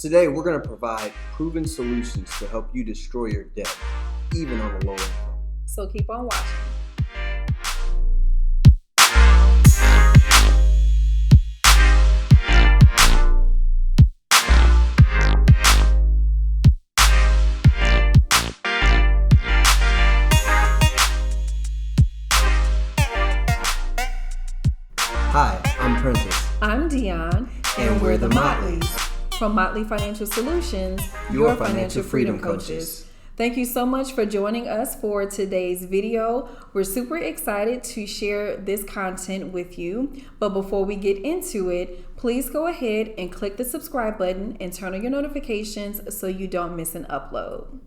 Today, we're going to provide proven solutions to help you destroy your debt, even on a low income. So keep on watching. Hi, I'm Prentice. I'm Dion, and we're the Motleys. From Motley Financial Solutions, your financial freedom coaches. Thank you so much for joining us for today's video. We're super excited to share this content with you. But before we get into it, please go ahead and click the subscribe button and turn on your notifications so you don't miss an upload.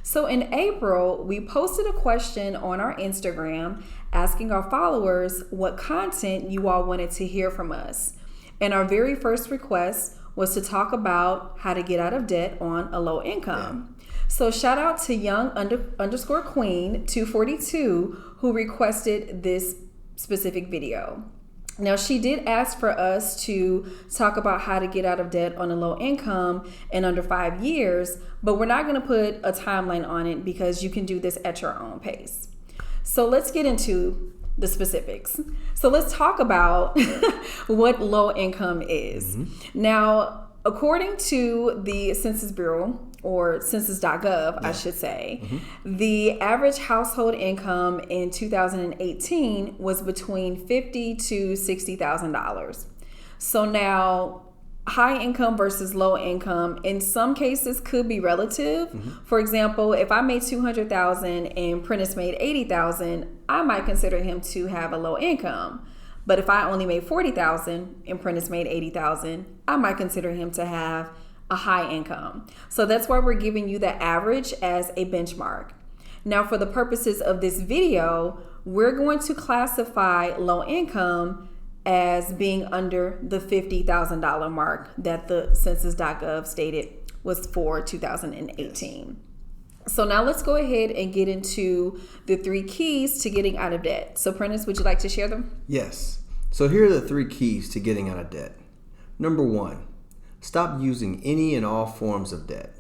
So in April, we posted a question on our Instagram asking our followers what content you all wanted to hear from us. And our very first request was to talk about how to get out of debt on a low income. So shout out to young_queen 242 who requested this specific video. Now, she did ask for us to talk about how to get out of debt on a low income in under 5 years, but we're not going to put a timeline on it because you can do this at your own pace. So let's get into the specifics. So let's talk about what low income is. Now, according to the Census Bureau, or census.gov, I should say, the average household income in 2018 was between $50,000 to $60,000. So now, high income versus low income in some cases could be relative. For example, if I made $200,000 and Prentice made $80,000, I might consider him to have a low income. But if I only made $40,000 and Prentice made $80,000, I might consider him to have a high income. So that's why we're giving you the average as a benchmark. Now, for the purposes of this video, we're going to classify low income as being under the $50,000 mark that the census.gov stated was for 2018. So now let's go ahead and get into the 3 keys to getting out of debt. So Prentice, would you like to share them? Yes. So here are the 3 keys to getting out of debt. Number 1, stop using any and all forms of debt.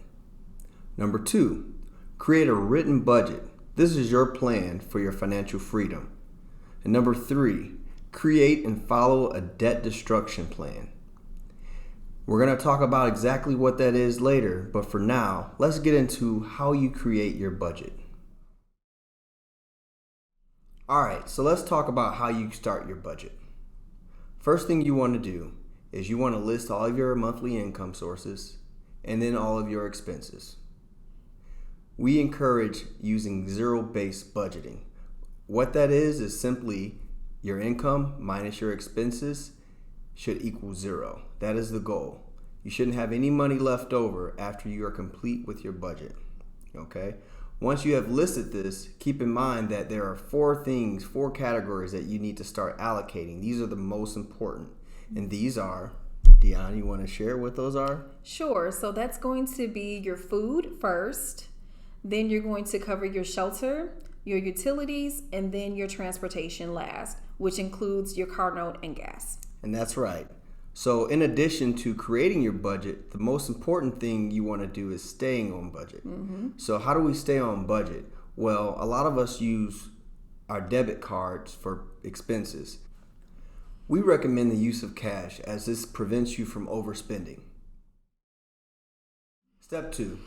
Number 2, create a written budget. This is your plan for your financial freedom. And number 3, create and follow a debt destruction plan. We're going to talk about exactly what that is later, but for now, let's get into how you create your budget. All right, so let's talk about how you start your budget. First thing you want to do is you want to list all of your monthly income sources and then all of your expenses. We encourage using zero-based budgeting. What that is simply your income minus your expenses should equal 0. That is the goal. You shouldn't have any money left over after you are complete with your budget. Okay? Once you have listed this, keep in mind that there are 4 categories that you need to start allocating. These are the most important. And these are, Dion, you want to share what those are? Sure. So that's going to be your food first. Then you're going to cover your shelter, your utilities, and then your transportation last, which includes your car note and gas. And that's right. So in addition to creating your budget, the most important thing you want to do is staying on budget. So how do we stay on budget? Well, a lot of us use our debit cards for expenses. We recommend the use of cash as this prevents you from overspending. Step 2,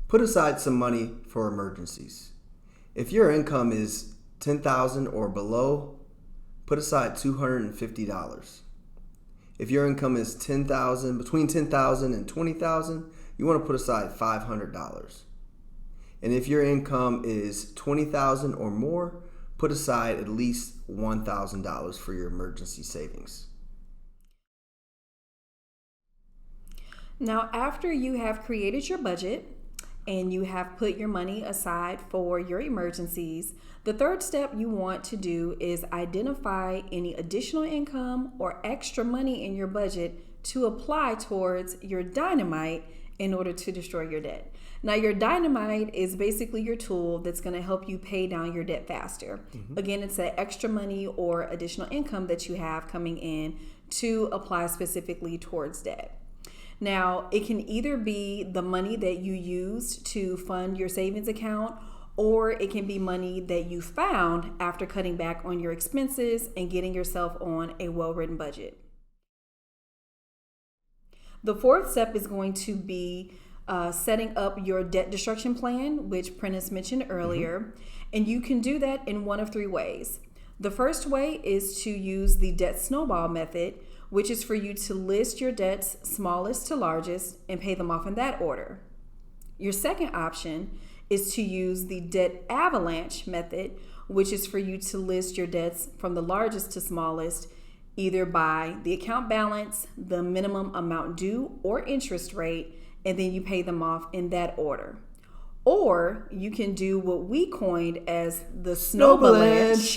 put aside some money for emergencies. If your income is $10,000 or below, put aside $250. If your income is between $10,000 and $20,000, you want to put aside $500. And if your income is $20,000 or more, put aside at least $1,000 for your emergency savings. Now, after you have created your budget and you have put your money aside for your emergencies, the third step you want to do is identify any additional income or extra money in your budget to apply towards your dynamite in order to destroy your debt. Now, your dynamite is basically your tool that's going to help you pay down your debt faster. Again, it's that extra money or additional income that you have coming in to apply specifically towards debt. Now, it can either be the money that you used to fund your savings account, or it can be money that you found after cutting back on your expenses and getting yourself on a well-written budget. The fourth step is going to be setting up your debt destruction plan, which Prentice mentioned earlier. And you can do that in one of three ways. The first way is to use the debt snowball method, which is for you to list your debts smallest to largest and pay them off in that order. Your second option is to use the debt avalanche method, which is for you to list your debts from the largest to smallest, either by the account balance, the minimum amount due, or interest rate, and then you pay them off in that order. Or you can do what we coined as the snowbalance,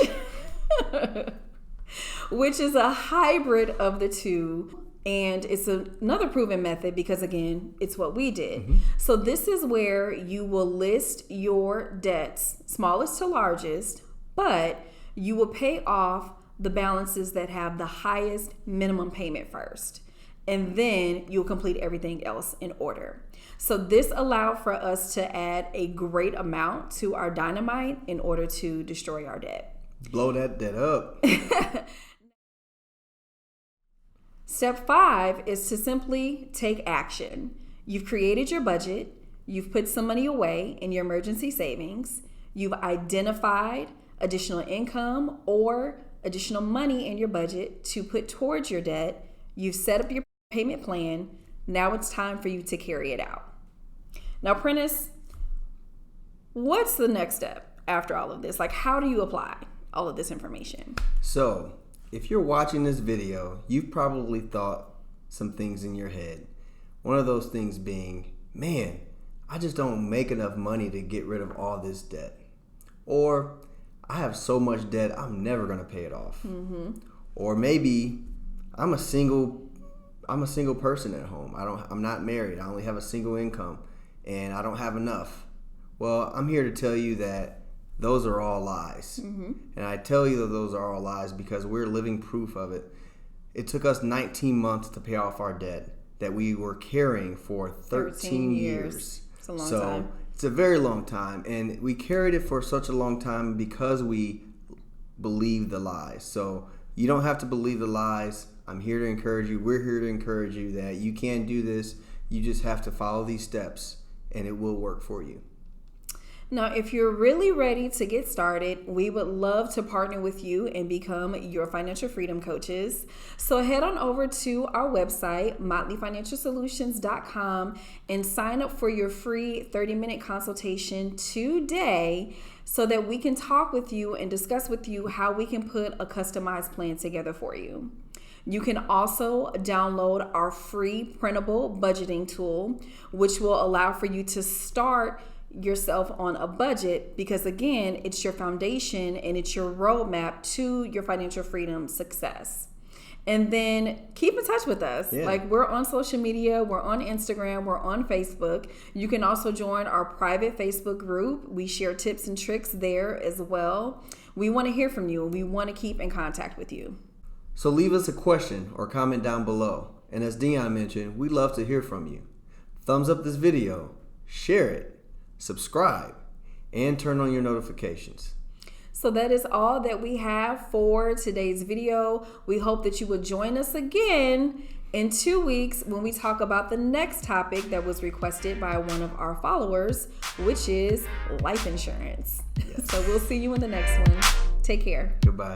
which is a hybrid of the two. And it's another proven method because, again, it's what we did. So this is where you will list your debts, smallest to largest, but you will pay off the balances that have the highest minimum payment first. And then you'll complete everything else in order. So this allowed for us to add a great amount to our dynamite in order to destroy our debt. Blow that debt up. Step 5 is to simply take action. You've created your budget. You've put some money away in your emergency savings. You've identified additional income or additional money in your budget to put towards your debt. You've set up your payment plan. Now it's time for you to carry it out. Now, Prentice, what's the next step after all of this? Like, how do you apply all of this information? So, if you're watching this video, you've probably thought some things in your head. One of those things being, man, I just don't make enough money to get rid of all this debt. Or, I have so much debt, I'm never going to pay it off. Or maybe I'm a single person at home. I'm not married. I only have a single income and I don't have enough. Well, I'm here to tell you that those are all lies. And I tell you that those are all lies because we're living proof of it. It took us 19 months to pay off our debt that we were carrying for 13 years. It's a long time. It's a very long time. And we carried it for such a long time because we believed the lies. So you don't have to believe the lies. I'm here to encourage you. We're here to encourage you that you can do this. You just have to follow these steps and it will work for you. Now, if you're really ready to get started, we would love to partner with you and become your financial freedom coaches. So head on over to our website, motleyfinancialsolutions.com, and sign up for your free 30-minute consultation today so that we can talk with you and discuss with you how we can put a customized plan together for you. You can also download our free printable budgeting tool, which will allow for you to start yourself on a budget because, again, it's your foundation and it's your roadmap to your financial freedom success. And then keep in touch with us. Like, we're on social media, we're on Instagram, we're on Facebook. You can also join our private Facebook group. We share tips and tricks there as well. We want to hear from you and we want to keep in contact with you. So leave us a question or comment down below. And as Dion mentioned, we'd love to hear from you. Thumbs up this video, share it, subscribe, and turn on your notifications. So that is all that we have for today's video. We hope that you will join us again in 2 weeks when we talk about the next topic that was requested by one of our followers, which is life insurance. So we'll see you in the next one. Take care. Goodbye.